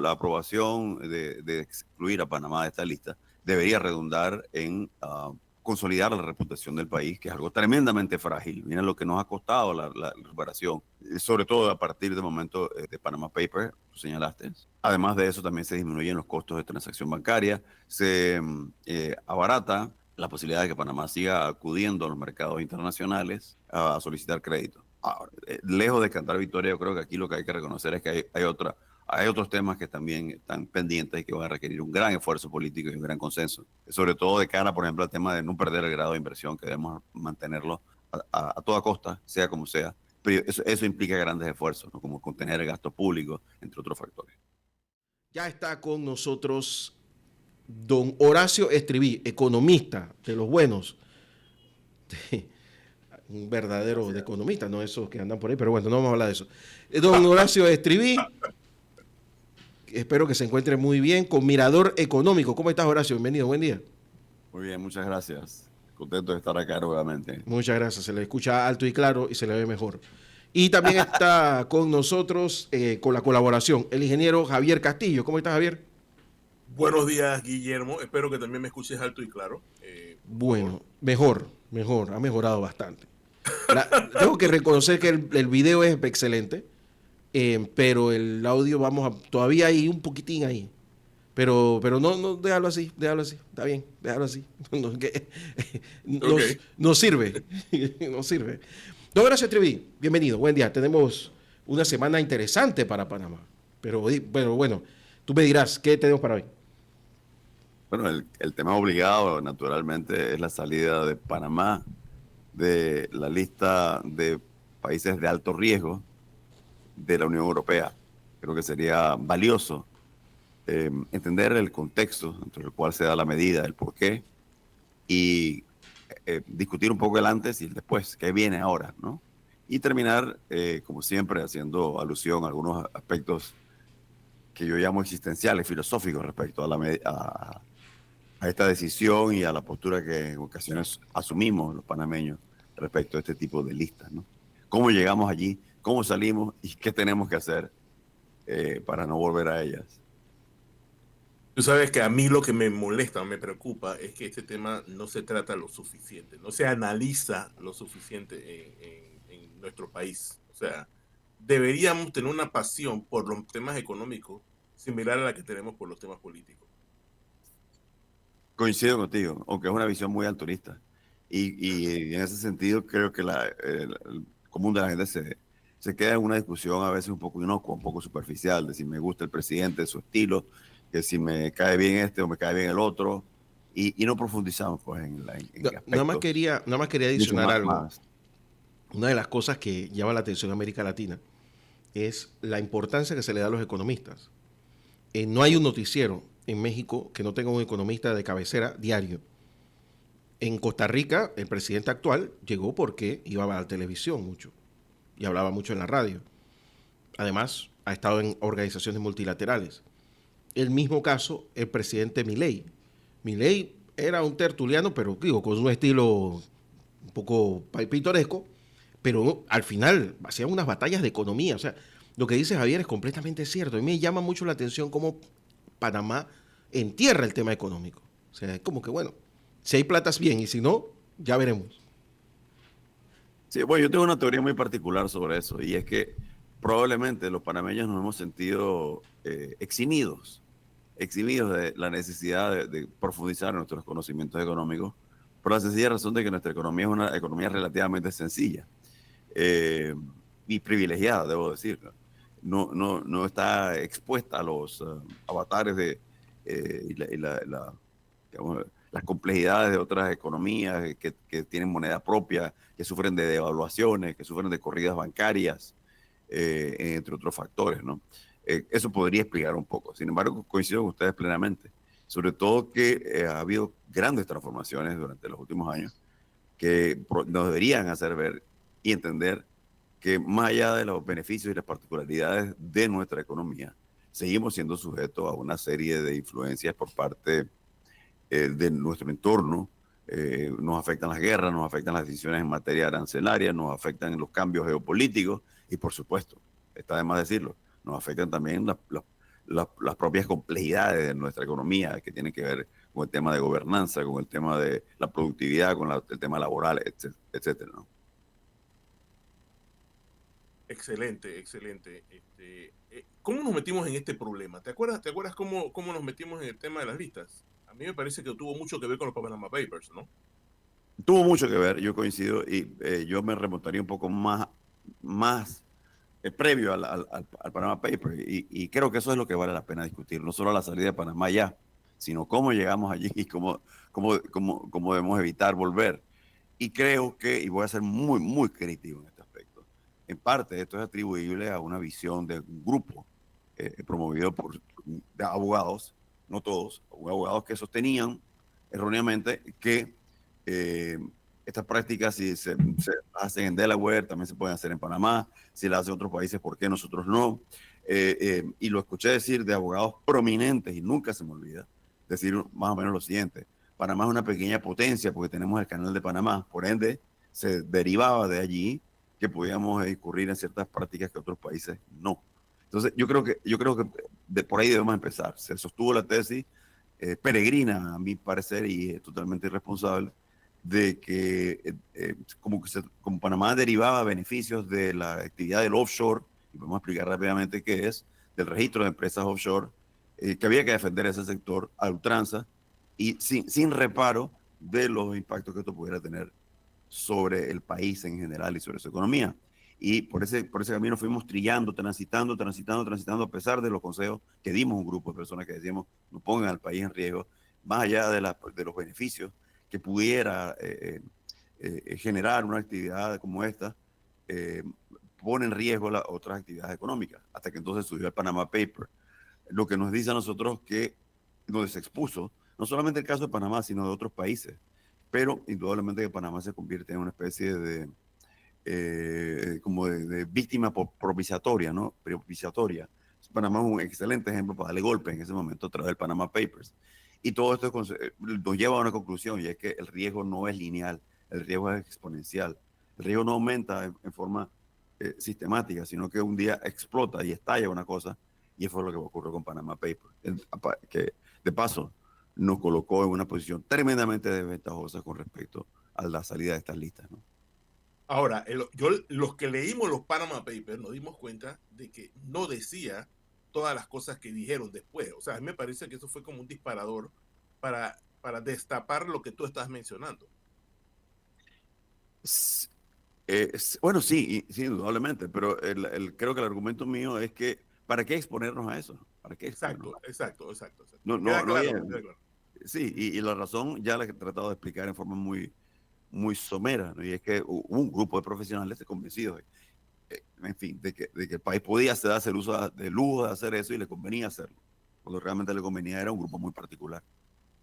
la aprobación de excluir a Panamá de esta lista debería redundar en consolidar la reputación del país, que es algo tremendamente frágil. Miren lo que nos ha costado la recuperación, sobre todo a partir del momento de Panama Papers, tú señalaste. Además de eso, también se disminuyen los costos de transacción bancaria, se abarata la posibilidad de que Panamá siga acudiendo a los mercados internacionales a solicitar crédito. Ahora, lejos de cantar victoria, yo creo que aquí lo que hay que reconocer es que hay otros temas que también están pendientes y que van a requerir un gran esfuerzo político y un gran consenso. Sobre todo de cara, por ejemplo, al tema de no perder el grado de inversión, que debemos mantenerlo a toda costa, sea como sea. Pero eso implica grandes esfuerzos, ¿no? Como contener el gasto público, entre otros factores. Ya está con nosotros don Horacio Estriví, economista de los buenos. Un verdadero Gracias. de economista, no esos que andan por ahí, pero bueno, no vamos a hablar de eso. Don Horacio Estriví, espero que se encuentre muy bien, con Mirador Económico. ¿Cómo estás, Horacio? Bienvenido, buen día. Muy bien, muchas gracias. Contento de estar acá nuevamente. Muchas gracias, se le escucha alto y claro y se le ve mejor. Y también está con nosotros, con la colaboración, el ingeniero Javier Castillo. ¿Cómo estás, Javier? Buenos días, Guillermo. Espero que también me escuches alto y claro. Por Bueno, favor. mejor, ha mejorado bastante. Tengo que reconocer que el video es excelente, pero el audio todavía hay un poquitín ahí. Pero no, déjalo así, está bien, déjalo así. Okay. Nos sirve, nos sirve. Don Horacio Estriví, bienvenido, buen día. Tenemos una semana interesante para Panamá, pero bueno, tú me dirás, ¿qué tenemos para hoy? Bueno, el tema obligado, naturalmente, es la salida de Panamá de la lista de países de alto riesgo de la Unión Europea. Creo que sería valioso entender el contexto dentro del cual se da la medida, el porqué, y discutir un poco el antes y el después, qué viene ahora, ¿no? Y terminar, como siempre, haciendo alusión a algunos aspectos que yo llamo existenciales, filosóficos respecto a esta decisión y a la postura que en ocasiones asumimos los panameños respecto a este tipo de listas, ¿no? ¿Cómo llegamos allí? ¿Cómo salimos? ¿Y qué tenemos que hacer para no volver a ellas? Tú sabes que a mí lo que me molesta, me preocupa, es que este tema no se trata lo suficiente, no se analiza lo suficiente en nuestro país. O sea, deberíamos tener una pasión por los temas económicos similar a la que tenemos por los temas políticos. Coincido contigo, aunque es una visión muy altruista. Y en ese sentido creo que el común de la gente se queda en una discusión a veces un poco inocua, un poco superficial, de si me gusta el presidente, su estilo, que si me cae bien este o me cae bien el otro, y no profundizamos pues, en aspectos Nada más quería mucho adicionar algo. más. Una de las cosas que llama la atención en América Latina es la importancia que se le da a los economistas. No hay un noticiero en México que no tenga un economista de cabecera diario. En Costa Rica, el presidente actual llegó porque iba a la televisión mucho y hablaba mucho en la radio. Además, ha estado en organizaciones multilaterales. El mismo caso, el presidente Milei. Milei era un tertuliano, pero digo, con un estilo un poco pintoresco, pero al final hacían unas batallas de economía. O sea, lo que dice Javier es completamente cierto. A mí me llama mucho la atención cómo Panamá entierra el tema económico. O sea, es como que, bueno, si hay platas bien y si no, ya veremos. Sí, bueno, yo tengo una teoría muy particular sobre eso, y es que probablemente los panameños nos hemos sentido eximidos de la necesidad de profundizar en nuestros conocimientos económicos, por la sencilla razón de que nuestra economía es una economía relativamente sencilla y privilegiada, debo decir. No está expuesta a los avatares digamos, las complejidades de otras economías que tienen moneda propia, que sufren de devaluaciones, que sufren de corridas bancarias, entre otros factores, ¿no? Eso podría explicar un poco. Sin embargo, coincido con ustedes plenamente. Sobre todo que ha habido grandes transformaciones durante los últimos años que nos deberían hacer ver y entender que más allá de los beneficios y las particularidades de nuestra economía, seguimos siendo sujetos a una serie de influencias por parte de nuestro entorno. Nos afectan las guerras, nos afectan las decisiones en materia arancelaria, nos afectan los cambios geopolíticos y, por supuesto, está de más decirlo, nos afectan también las propias complejidades de nuestra economía, que tienen que ver con el tema de gobernanza, con el tema de la productividad, con el tema laboral, etcétera, ¿no? Excelente, excelente. ¿Cómo nos metimos en este problema? ¿Te acuerdas cómo nos metimos en el tema de las listas? A mí me parece que tuvo mucho que ver con los Panama Papers, ¿no? Tuvo mucho que ver, yo coincido, y yo me remontaría un poco más previo al Panama Paper, y creo que eso es lo que vale la pena discutir, no solo la salida de Panamá ya, sino cómo llegamos allí y cómo debemos evitar volver. Y creo que, y voy a ser muy crítico en este aspecto, en parte esto es atribuible a una visión de un grupo promovido por de abogados, no todos, abogados que sostenían erróneamente que eh, estas prácticas, si se hacen en Delaware, también se pueden hacer en Panamá, si las hacen otros países, ¿por qué nosotros no? Y lo escuché decir de abogados prominentes, y nunca se me olvida, decir más o menos lo siguiente: Panamá es una pequeña potencia porque tenemos el canal de Panamá, por ende se derivaba de allí que podíamos incurrir en ciertas prácticas que otros países no. Entonces yo creo que por ahí debemos empezar. Se sostuvo la tesis peregrina, a mi parecer, y totalmente irresponsable, de que como Panamá derivaba beneficios de la actividad del offshore, y podemos explicar rápidamente qué es, del registro de empresas offshore, que había que defender ese sector a ultranza y sin reparo de los impactos que esto pudiera tener sobre el país en general y sobre su economía. Y por ese camino fuimos trillando, transitando, a pesar de los consejos que dimos un grupo de personas que decíamos no pongan al país en riesgo, más allá de los beneficios que pudiera generar una actividad como esta, eh, pone en riesgo las otras actividades económicas, hasta que entonces surgió el Panama Paper, lo que nos dice a nosotros que, donde se expuso, no solamente el caso de Panamá, sino de otros países, pero indudablemente que Panamá se convierte en una especie de, como de víctima propiciatoria, ¿no? Propiciatoria. Panamá es un excelente ejemplo para darle golpe en ese momento a través del Panama Papers. Y todo esto nos lleva a una conclusión, y es que el riesgo no es lineal, el riesgo es exponencial. El riesgo no aumenta en forma sistemática, sino que un día explota y estalla una cosa, y eso fue lo que ocurrió con Panama Papers, que de paso nos colocó en una posición tremendamente desventajosa con respecto a la salida de estas listas, ¿no? Ahora, los que leímos los Panama Papers nos dimos cuenta de que no decía todas las cosas que dijeron después. O sea, a mí me parece que eso fue como un disparador para destapar lo que tú estás mencionando. Bueno, sí, sí, indudablemente, pero creo que el argumento mío es que ¿para qué exponernos a eso? ¿Para qué exponernos Exacto, a eso? exacto, exacto, exacto. No, Me no, queda no hay, claro, me queda claro. sí, y la razón ya la he tratado de explicar en forma muy somera, ¿no? Y es que hubo un grupo de profesionales convencidos, en fin, de que el país podía darse el uso de lujo de hacer eso y le convenía hacerlo. Cuando realmente le convenía era un grupo muy particular.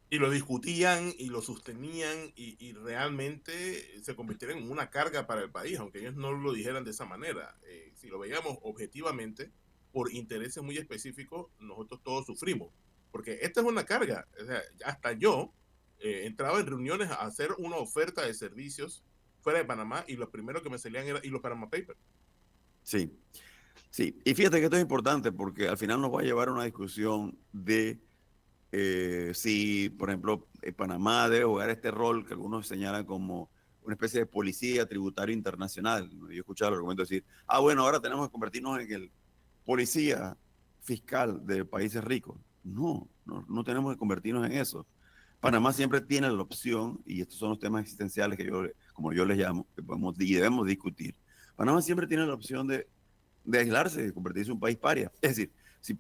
Y lo discutían y lo sostenían y realmente se convirtieron en una carga para el país, aunque ellos no lo dijeran de esa manera. Si lo veíamos objetivamente, por intereses muy específicos, nosotros todos sufrimos. Porque esta es una carga. O sea, hasta yo entraba en reuniones a hacer una oferta de servicios fuera de Panamá y lo primero que me salían era y los Panama Papers. Sí, sí. Y fíjate que esto es importante porque al final nos va a llevar a una discusión de si, por ejemplo, Panamá debe jugar este rol que algunos señalan como una especie de policía tributario internacional. Yo he escuchado el argumento decir, bueno, ahora tenemos que convertirnos en el policía fiscal de países ricos. No tenemos que convertirnos en eso. Panamá siempre tiene la opción, y estos son los temas existenciales que como yo les llamo, que podemos y debemos discutir. Panamá siempre tiene la opción de aislarse, de convertirse en un país paria. Es decir,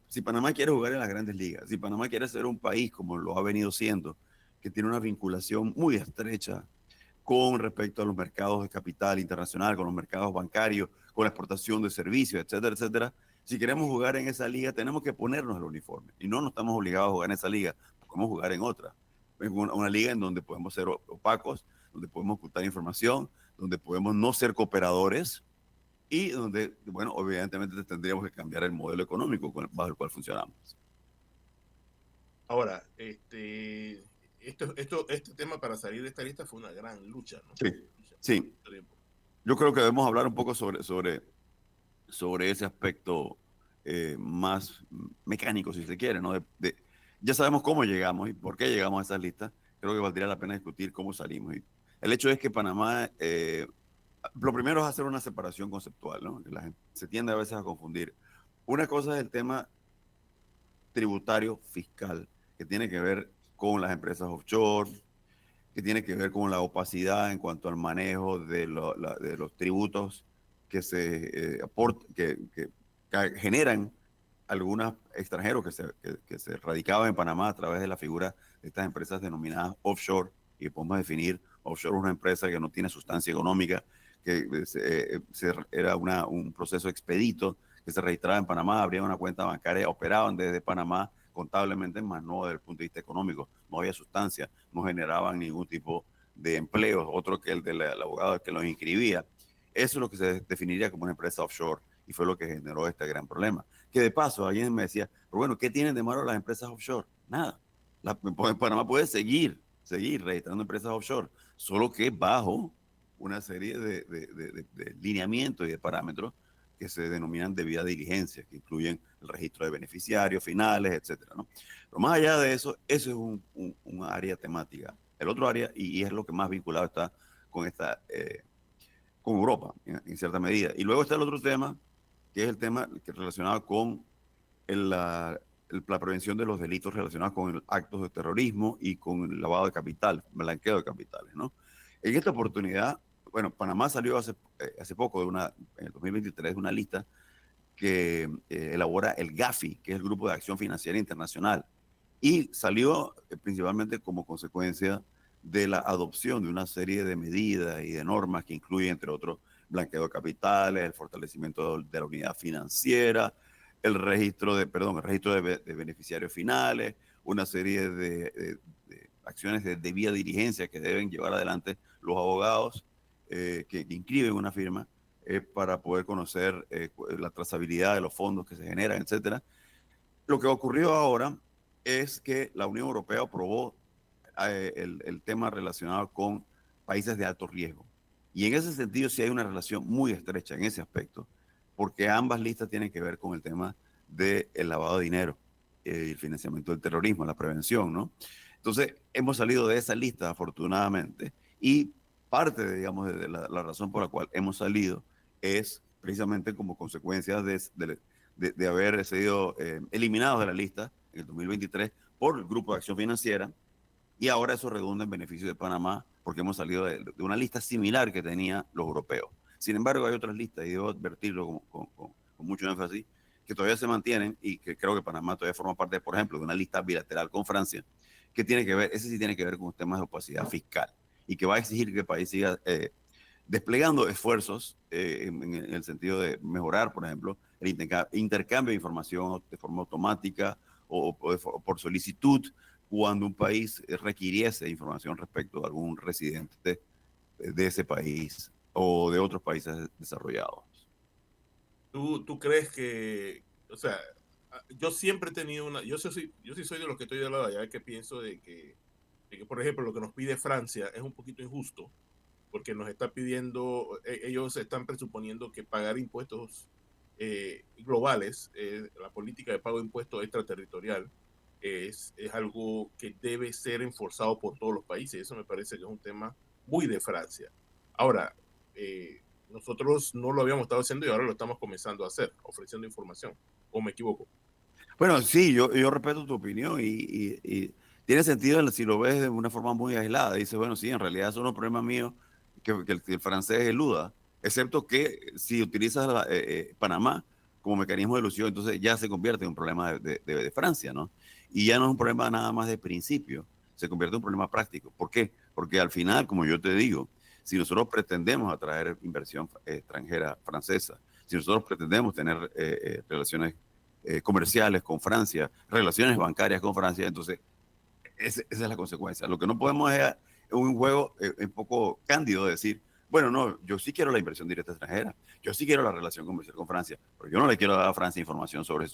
si Panamá quiere jugar en las grandes ligas, si Panamá quiere ser un país como lo ha venido siendo, que tiene una vinculación muy estrecha con respecto a los mercados de capital internacional, con los mercados bancarios, con la exportación de servicios, etcétera, etcétera. Si queremos jugar en esa liga, tenemos que ponernos el uniforme. Y no nos estamos obligados a jugar en esa liga, podemos jugar en otra. En una liga en donde podemos ser opacos, donde podemos ocultar información, donde podemos no ser cooperadores, y donde, bueno, evidentemente tendríamos que cambiar el modelo económico bajo el cual funcionamos. Ahora, este tema para salir de esta lista fue una gran lucha, ¿no? Sí, Lucha por sí. mucho tiempo. Yo creo que debemos hablar un poco sobre ese aspecto más mecánico, si se quiere, ¿no? Ya sabemos cómo llegamos y por qué llegamos a esas listas. Creo que valdría la pena discutir cómo salimos. Y el hecho es que Panamá, lo primero es hacer una separación conceptual, ¿no? La gente se tiende a veces a confundir. Una cosa es el tema tributario fiscal, que tiene que ver con las empresas offshore, que tiene que ver con la opacidad en cuanto al manejo de los tributos que se que generan algunos extranjeros que se radicaban en Panamá a través de la figura de estas empresas denominadas offshore, y podemos definir offshore una empresa que no tiene sustancia económica, que era un proceso expedito, que se registraba en Panamá, abrían una cuenta bancaria, operaban desde Panamá contablemente, más no desde el punto de vista económico, no había sustancia, no generaban ningún tipo de empleos, otro que el del abogado que los inscribía. Eso es lo que se definiría como una empresa offshore, y fue lo que generó este gran problema. Que de paso, alguien me decía, pero bueno, ¿qué tienen de malo las empresas offshore? Nada. Panamá puede seguir registrando empresas offshore, solo que bajo una serie de lineamientos y de parámetros que se denominan debida diligencia, que incluyen el registro de beneficiarios finales, etcétera, ¿no? Pero más allá de eso, eso es un área temática. El otro área, y es lo que más vinculado está con con Europa, en cierta medida. Y luego está el otro tema, que es el tema que relacionado con la prevención de los delitos relacionados con actos de terrorismo y con el lavado de capital, blanqueo de capitales, ¿no? En esta oportunidad, bueno, Panamá salió hace poco, en el 2023, de una lista que elabora el GAFI, que es el Grupo de Acción Financiera Internacional, y salió principalmente como consecuencia de la adopción de una serie de medidas y de normas que incluyen, entre otros, blanqueo de capitales, el fortalecimiento de la unidad financiera, el registro de beneficiarios finales, una serie de acciones de debida diligencia que deben llevar adelante los abogados que inscriben una firma para poder conocer la trazabilidad de los fondos que se generan, etcétera. Lo que ocurrió ahora es que la Unión Europea aprobó el tema relacionado con países de alto riesgo. Y en ese sentido sí hay una relación muy estrecha en ese aspecto, porque ambas listas tienen que ver con el tema del lavado de dinero, el financiamiento del terrorismo, la prevención, ¿no? Entonces, hemos salido de esa lista, afortunadamente, y parte, digamos, de la razón por la cual hemos salido es precisamente como consecuencia de haber sido eliminados de la lista en el 2023 por el Grupo de Acción Financiera, y ahora eso redunda en beneficio de Panamá porque hemos salido de una lista similar que tenían los europeos. Sin embargo, hay otras listas, y debo advertirlo con mucho énfasis, que todavía se mantienen y que creo que Panamá todavía forma parte, por ejemplo, de una lista bilateral con Francia, que tiene que ver, ese sí tiene que ver con temas de opacidad fiscal y que va a exigir que el país siga desplegando esfuerzos en el sentido de mejorar, por ejemplo, el intercambio de información de forma automática o por solicitud cuando un país requiriese información respecto a algún residente de ese país o de otros países desarrollados. ¿Tú crees que, o sea, yo siempre he tenido yo sí soy de los que estoy de lado allá, que pienso de que, por ejemplo, lo que nos pide Francia es un poquito injusto, porque nos está pidiendo, ellos están presuponiendo que pagar impuestos globales, la política de pago de impuestos extraterritorial, es algo que debe ser enforzado por todos los países. Eso me parece que es un tema muy de Francia. Ahora, nosotros no lo habíamos estado haciendo y ahora lo estamos comenzando a hacer, ofreciendo información. ¿O me equivoco? Bueno, sí, yo respeto tu opinión y tiene sentido si lo ves de una forma muy aislada. Dices, bueno, sí, en realidad eso no es un problema mío que el francés eluda, excepto que si utilizas Panamá como mecanismo de ilusión, entonces ya se convierte en un problema de Francia, ¿no? Y ya no es un problema nada más de principio, se convierte en un problema práctico. ¿Por qué? Porque al final, como yo te digo, si nosotros pretendemos atraer inversión extranjera francesa, si nosotros pretendemos tener relaciones comerciales con Francia, relaciones bancarias con Francia, entonces esa es la consecuencia. Lo que no podemos es un juego un poco cándido de decir, bueno, no, yo sí quiero la inversión directa extranjera, yo sí quiero la relación comercial con Francia, pero yo no le quiero dar a Francia información sobre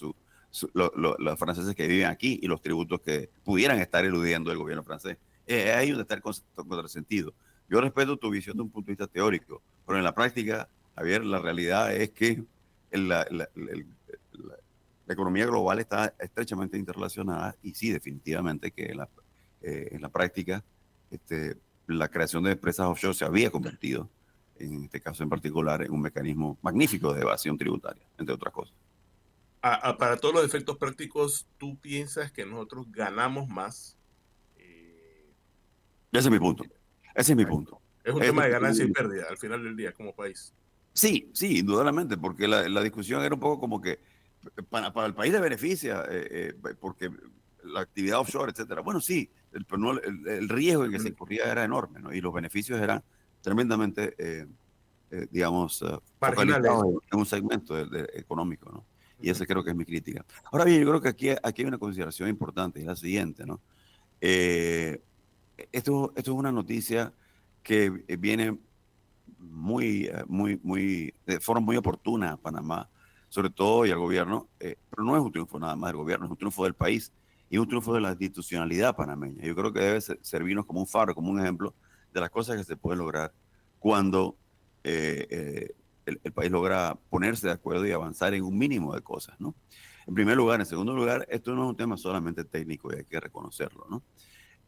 los franceses que viven aquí y los tributos que pudieran estar eludiendo el gobierno francés. Ahí donde está el contrasentido. Yo respeto tu visión de un punto de vista teórico, pero en la práctica, Javier, la realidad es que la La economía global está estrechamente interrelacionada y sí, definitivamente que en la práctica la creación de empresas offshore se había convertido, en este caso en particular, en un mecanismo magnífico de evasión tributaria, entre otras cosas. Para todos los efectos prácticos, ¿tú piensas que nosotros ganamos más? Ese es mi punto. Ese es mi punto. Es un tema de ganancia y pérdida al final del día como país. Sí, sí, indudablemente, porque la discusión era un poco como que para el país le beneficia, porque la actividad offshore, etcétera. Bueno, sí, pero no, el riesgo en que se incurría era enorme, ¿no? Y los beneficios eran tremendamente, digamos, focalizados en un segmento económico, ¿no? Y esa creo que es mi crítica. Ahora bien, yo creo que aquí hay una consideración importante, es la siguiente, ¿no? Esto es una noticia que viene de forma muy oportuna a Panamá, sobre todo y al gobierno, pero no es un triunfo nada más del gobierno, es un triunfo del país y es un triunfo de la institucionalidad panameña. Yo creo que debe servirnos como un faro, como un ejemplo de las cosas que se pueden lograr cuando el país logra ponerse de acuerdo y avanzar en un mínimo de cosas, ¿no? En primer lugar. En segundo lugar, esto no es un tema solamente técnico y hay que reconocerlo, ¿no?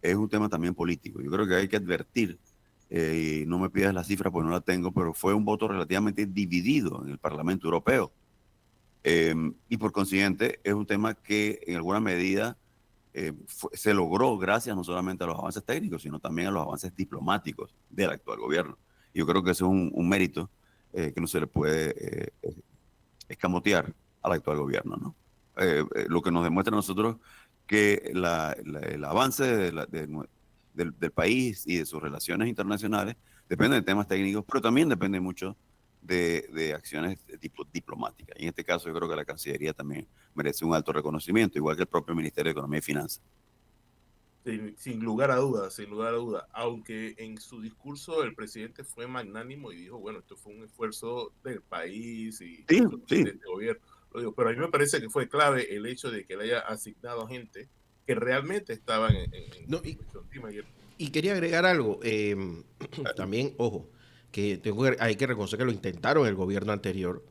Es un tema también político. Yo creo que hay que advertir, y no me pidas la cifra porque no la tengo, pero fue un voto relativamente dividido en el Parlamento Europeo. Y por consiguiente es un tema que en alguna medida se logró gracias no solamente a los avances técnicos, sino también a los avances diplomáticos del actual gobierno. Y yo creo que eso es un mérito que no se le puede escamotear al actual gobierno, ¿no? Lo que nos demuestra a nosotros que el avance del país y de sus relaciones internacionales depende de temas técnicos, pero también depende mucho de acciones de tipo diplomáticas. Y en este caso yo creo que la Cancillería también merece un alto reconocimiento, igual que el propio Ministerio de Economía y Finanzas. Sin lugar a dudas, sin lugar a dudas. Aunque en su discurso el presidente fue magnánimo y dijo, bueno, esto fue un esfuerzo del país y Sí, sí. de este gobierno. Lo digo, pero a mí me parece que fue clave el hecho de que le haya asignado gente que realmente estaban No, y quería agregar algo. También, ojo, que hay que reconocer que lo intentaron el gobierno anterior.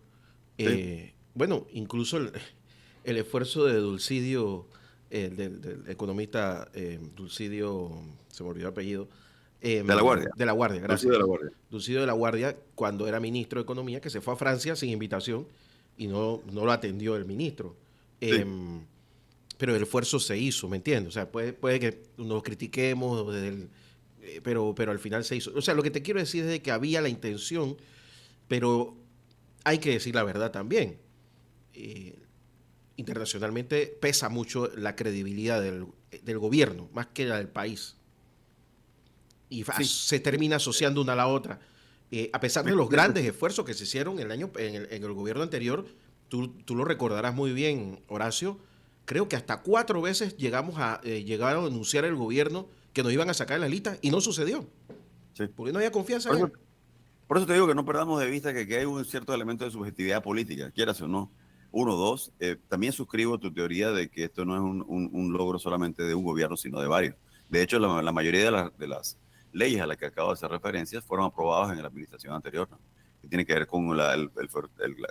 Bueno, incluso el esfuerzo de Dulcidio, del economista Dulcidio, se me olvidó el apellido. De la Guardia. De la Guardia, gracias. Dulcidio de la Guardia. Dulcidio de la Guardia, cuando era ministro de Economía, que se fue a Francia sin invitación y no lo atendió el ministro. Sí. Pero el esfuerzo se hizo, ¿me entiendes? O sea, puede que nos critiquemos, pero al final se hizo. O sea, lo que te quiero decir es de que había la intención, pero hay que decir la verdad también. Internacionalmente pesa mucho la credibilidad del gobierno, más que la del país. Y se termina asociando una a la otra. A pesar de los grandes esfuerzos que se hicieron en el gobierno anterior, tú lo recordarás muy bien, Horacio. Creo que hasta 4 veces llegaron a anunciar el gobierno que nos iban a sacar en la lista y no sucedió. Sí. Porque no había confianza en él. Por eso te digo que no perdamos de vista que hay un cierto elemento de subjetividad política, quieras o no. Uno, dos, también suscribo tu teoría de que esto no es un logro solamente de un gobierno, sino de varios. De hecho, la mayoría de las leyes a las que acabo de hacer referencias fueron aprobadas en la administración anterior, ¿no? Que tiene que ver con la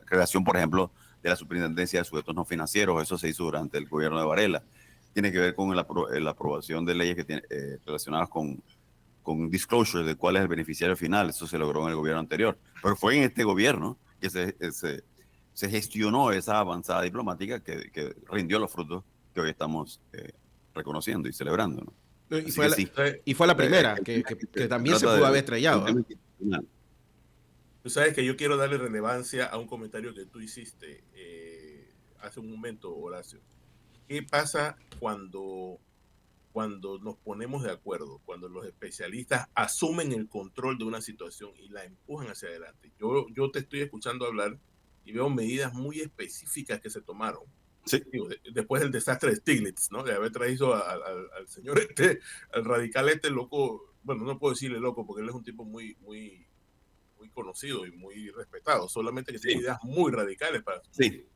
creación, por ejemplo, de la Superintendencia de Sujetos No Financieros. Eso se hizo durante el gobierno de Varela. Tiene que ver con la aprobación de leyes relacionadas con disclosure de cuál es el beneficiario final. Eso se logró en el gobierno anterior. Pero fue en este gobierno que se gestionó esa avanzada diplomática que rindió los frutos que hoy estamos reconociendo y celebrando, ¿no? Y fue la primera, que también se pudo haber estrellado. Tú sabes que yo quiero darle relevancia a un comentario que tú hiciste hace un momento, Horacio. ¿Qué pasa cuando nos ponemos de acuerdo, cuando los especialistas asumen el control de una situación y la empujan hacia adelante? Yo te estoy escuchando hablar y veo medidas muy específicas que se tomaron. Sí. Digo, después del desastre de Stiglitz, ¿no? De haber traído al señor al radical loco. Bueno, no puedo decirle loco porque él es un tipo muy conocido y muy respetado, solamente que tiene ideas muy radicales para... Sí.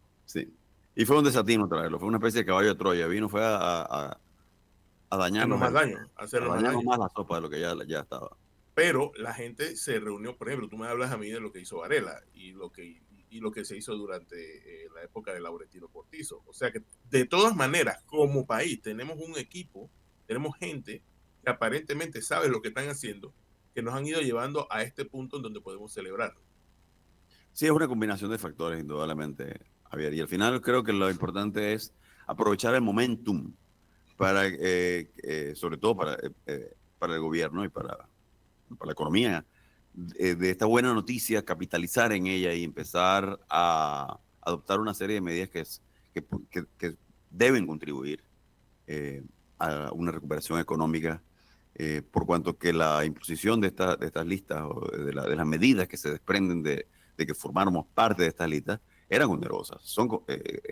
Y fue un desatino traerlo, fue una especie de caballo de Troya. Vino, fue a dañarnos más daño, más la sopa de lo que ya estaba. Pero la gente se reunió, por ejemplo, tú me hablas a mí de lo que hizo Varela y lo que y lo que se hizo durante la época de Laurentino Cortizo. O sea que de todas maneras, como país, tenemos un equipo, tenemos gente que aparentemente sabe lo que están haciendo, que nos han ido llevando a este punto en donde podemos celebrarlo. Sí, es una combinación de factores, indudablemente, Javier. Y al final creo que lo importante es aprovechar el momentum para, sobre todo para el gobierno y para la economía, de esta buena noticia, capitalizar en ella y empezar a adoptar una serie de medidas que deben contribuir a una recuperación económica, por cuanto que la imposición de estas listas o de las medidas que se desprenden de que formáramos parte de estas listas eran onerosas,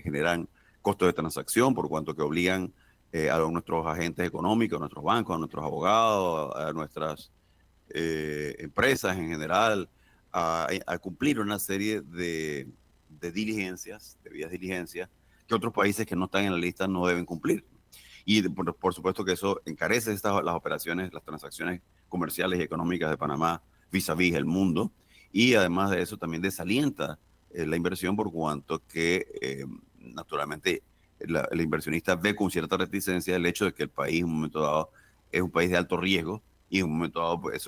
generan costos de transacción por cuanto que obligan a nuestros agentes económicos, a nuestros bancos, a nuestros abogados, a nuestras empresas en general, a cumplir una serie de diligencias, debidas diligencias, que otros países que no están en la lista no deben cumplir. Y por supuesto que eso encarece las operaciones, las transacciones comerciales y económicas de Panamá vis-a-vis el mundo. Y además de eso también desalienta la inversión por cuanto que naturalmente el inversionista ve con cierta reticencia el hecho de que el país en un momento dado es un país de alto riesgo y en un momento dado pues,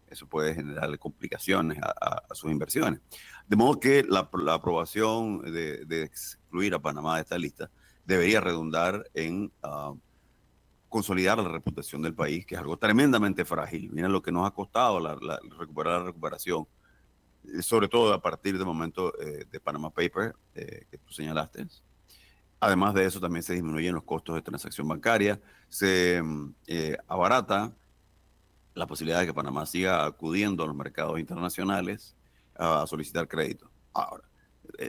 eso puede generar complicaciones a sus inversiones. De modo que la aprobación de excluir a Panamá de esta lista debería redundar en consolidar la reputación del país, que es algo tremendamente frágil. Mira lo que nos ha costado recuperar la recuperación, sobre todo a partir del momento de Panama Paper que tú señalaste. Además de eso, también se disminuyen los costos de transacción bancaria, se abarata la posibilidad de que Panamá siga acudiendo a los mercados internacionales a solicitar crédito. Ahora,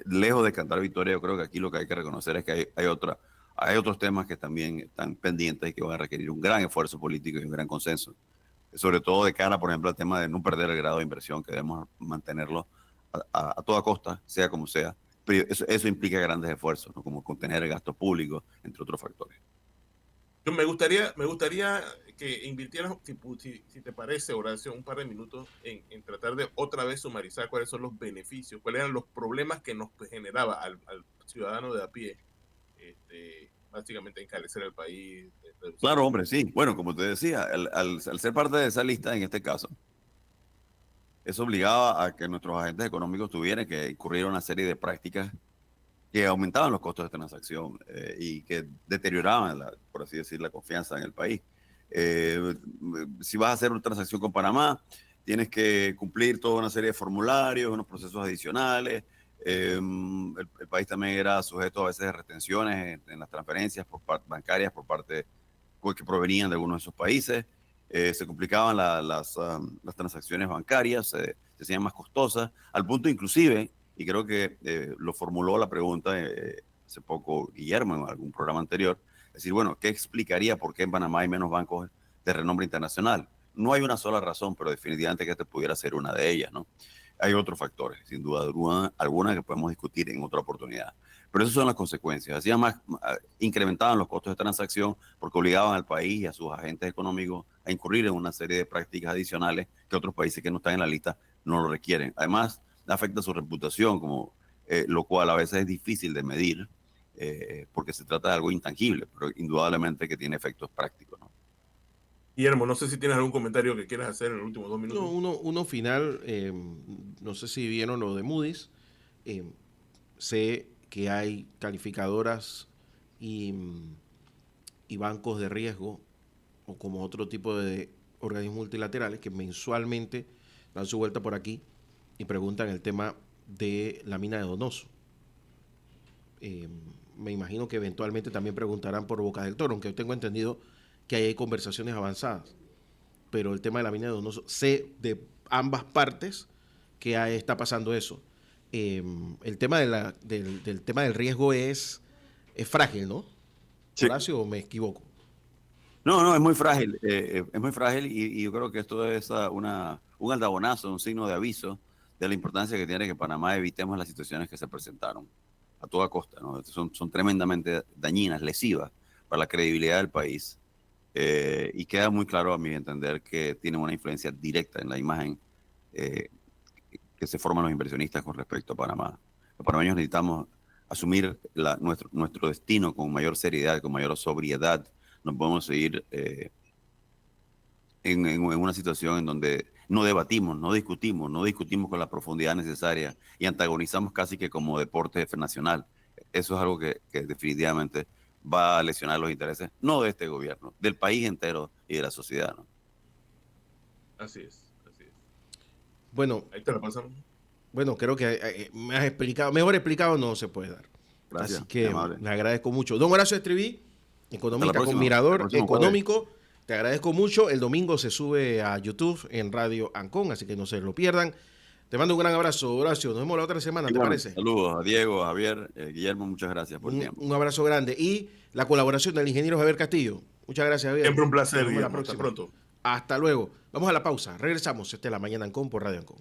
lejos de cantar victoria, yo creo que aquí lo que hay que reconocer es que hay otros temas que también están pendientes y que van a requerir un gran esfuerzo político y un gran consenso. Sobre todo de cara, por ejemplo, al tema de no perder el grado de inversión, que debemos mantenerlo a toda costa, sea como sea. Pero eso implica grandes esfuerzos, ¿no? Como contener el gasto público, entre otros factores. Me gustaría que invirtieras, si te parece, Horacio, un par de minutos en tratar de otra vez sumarizar cuáles son los beneficios, cuáles eran los problemas que nos generaba al ciudadano de a pie, básicamente encarecer el país. Claro, hombre, sí. Bueno, como te decía, al ser parte de esa lista, en este caso, eso obligaba a que nuestros agentes económicos tuvieran que incurrir una serie de prácticas que aumentaban los costos de transacción y que deterioraban, por así decir, la confianza en el país. Si vas a hacer una transacción con Panamá, tienes que cumplir toda una serie de formularios, unos procesos adicionales. El país también era sujeto a veces de retenciones en las transferencias bancarias por parte que provenían de algunos de esos países. Se complicaban las transacciones bancarias, se hacían más costosas, al punto inclusive, y creo que lo formuló la pregunta hace poco Guillermo en algún programa anterior, es decir, bueno, ¿qué explicaría por qué en Panamá hay menos bancos de renombre internacional? No hay una sola razón, pero definitivamente que este pudiera ser una de ellas, ¿no? Hay otros factores, sin duda alguna que podemos discutir en otra oportunidad. Pero esas son las consecuencias. Hacían incrementaban los costos de transacción porque obligaban al país y a sus agentes económicos a incurrir en una serie de prácticas adicionales que otros países que no están en la lista no lo requieren. Además, afecta su reputación, lo cual a veces es difícil de medir porque se trata de algo intangible, pero indudablemente que tiene efectos prácticos, ¿no? Guillermo, no sé si tienes algún comentario que quieras hacer en los últimos 2 minutos. No, uno final, no sé si vieron lo de Moody's, sé que hay calificadoras y bancos de riesgo o como otro tipo de organismos multilaterales que mensualmente dan su vuelta por aquí y preguntan el tema de la mina de Donoso. Me imagino que eventualmente también preguntarán por Boca del Toro, aunque yo tengo entendido que hay conversaciones avanzadas. Pero el tema de la mina de Donoso, sé de ambas partes que está pasando eso. El tema del tema del riesgo es frágil, ¿no? Sí. Horacio, ¿o me equivoco? No, es muy frágil. Es muy frágil y yo creo que esto es un aldabonazo, un signo de aviso de la importancia que tiene que Panamá evitemos las situaciones que se presentaron a toda costa, ¿no? Son tremendamente dañinas, lesivas para la credibilidad del país. Y queda muy claro a mi entender que tienen una influencia directa en la imagen que que se forman los inversionistas con respecto a Panamá. Los panameños necesitamos asumir nuestro destino con mayor seriedad, con mayor sobriedad. No podemos seguir en una situación en donde no debatimos, no discutimos con la profundidad necesaria y antagonizamos casi que como deporte nacional. Eso es algo que definitivamente va a lesionar los intereses, no de este gobierno, del país entero y de la sociedad, ¿no? Así es, así es. Bueno, Ahí te la pasamos. bueno, creo que me has explicado, mejor explicado no se puede dar. Gracias, Así que amable. le agradezco mucho. Don Horacio Estriví, economista con próxima, mirador hasta el próximo económico, te agradezco mucho. El domingo se sube a YouTube en Radio Ancon, así que no se lo pierdan. Te mando un gran abrazo, Horacio. Nos vemos la otra semana, ¿te parece? Saludos a Diego, a Javier, Guillermo, muchas gracias por el tiempo. Un abrazo grande. Y la colaboración del ingeniero Javier Castillo. Muchas gracias, Javier. Siempre un placer, Nos vemos la Guillermo. Hasta próxima. pronto. Hasta luego. Vamos a la pausa. Regresamos. Esta es La Mañana Ancon por Radio Ancon.